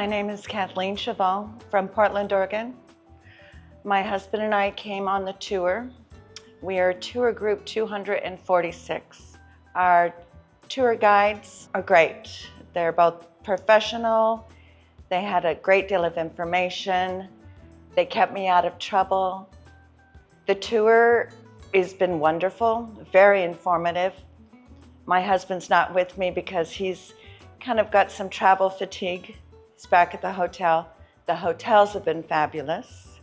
My name is Kathleen Cheval from Portland, Oregon. My husband and I came on the tour. We are tour group 246. Our tour guides are great. They're both professional. They had a great deal of information. They kept me out of trouble. The tour has been wonderful, very informative. My husband's not with me because he's kind of got some travel fatigue. He's back at the hotel. The hotels have been fabulous.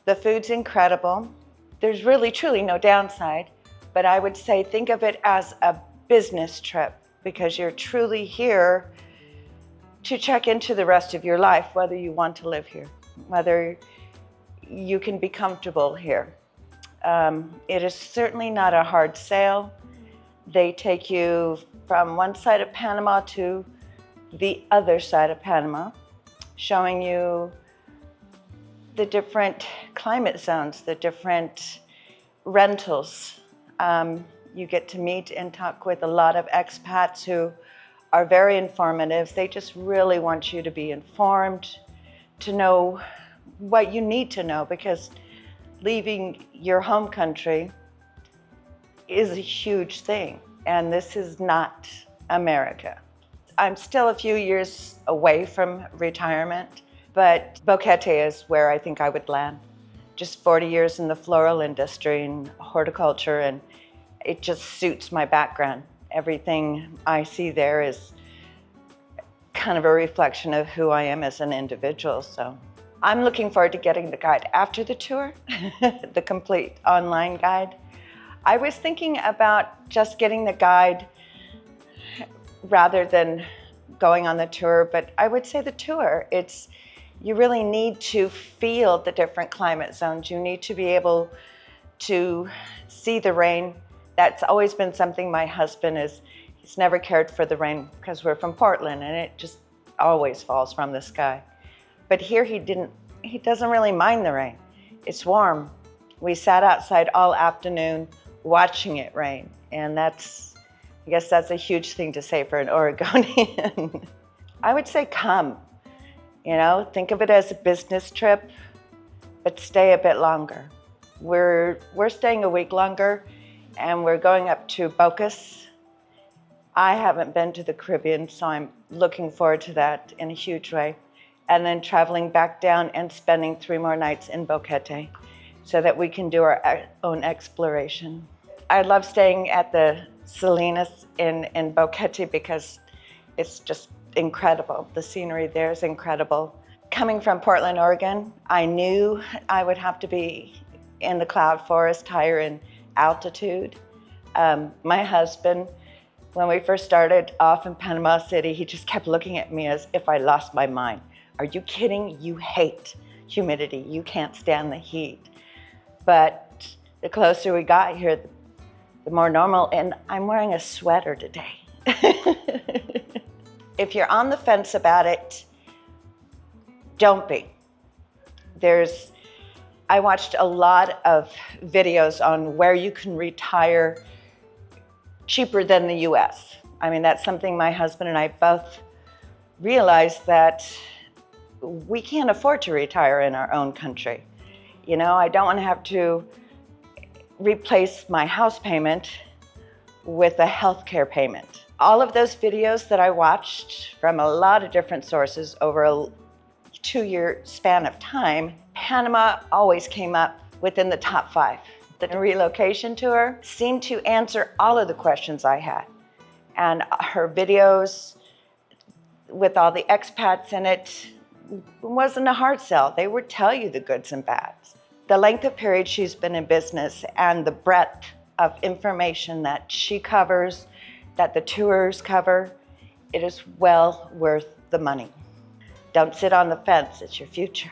The food's incredible. There's really, truly no downside, but I would say think of it as a business trip because you're truly here to check into the rest of your life, whether you want to live here, whether you can be comfortable here. It is certainly not a hard sale. They take you from one side of Panama to the other side of Panama, showing you the different climate zones, the different rentals. You get to meet and talk with a lot of expats who are very informative. They just really want you to be informed, to know what you need to know, because leaving your home country is a huge thing, and this is not America. I'm still a few years away from retirement, but Boquete is where I think I would land. Just 40 years in the floral industry and horticulture, and it just suits my background. Everything I see there is kind of a reflection of who I am as an individual. So I'm looking forward to getting the guide after the tour, the complete online guide. I was thinking about just getting the guide rather than going on the tour, but I would say the tour, you really need to feel the different climate zones. You need to be able to see the rain. That's always been something my husband he's never cared for the rain because we're from Portland and it just always falls from the sky. But here he doesn't really mind the rain. It's warm. We sat outside all afternoon watching it rain, and I guess that's a huge thing to say for an Oregonian. I would say come, think of it as a business trip, but stay a bit longer. We're staying a week longer, and we're going up to Boquete. I haven't been to the Caribbean, so I'm looking forward to that in a huge way. And then traveling back down and spending 3 more nights in Boquete so that we can do our own exploration. I love staying at the Salinas in Boquete because it's just incredible. The scenery there is incredible. Coming from Portland, Oregon, I knew I would have to be in the cloud forest, higher in altitude. My husband, when we first started off in Panama City, he just kept looking at me as if I lost my mind. Are you kidding? You hate humidity. You can't stand the heat. But the closer we got here, the more normal, and I'm wearing a sweater today. If you're on the fence about it, don't be. I watched a lot of videos on where you can retire cheaper than the US. I mean, that's something my husband and I both realized that we can't afford to retire in our own country. I don't want to have to replace my house payment with a healthcare payment. All of those videos that I watched from a lot of different sources over a 2-year span of time, Panama always came up within the top 5. The relocation tour seemed to answer all of the questions I had. And her videos with all the expats in it wasn't a hard sell. They would tell you the goods and bads. The length of period she's been in business and the breadth of information that she covers, that the tours cover, it is well worth the money. Don't sit on the fence, it's your future.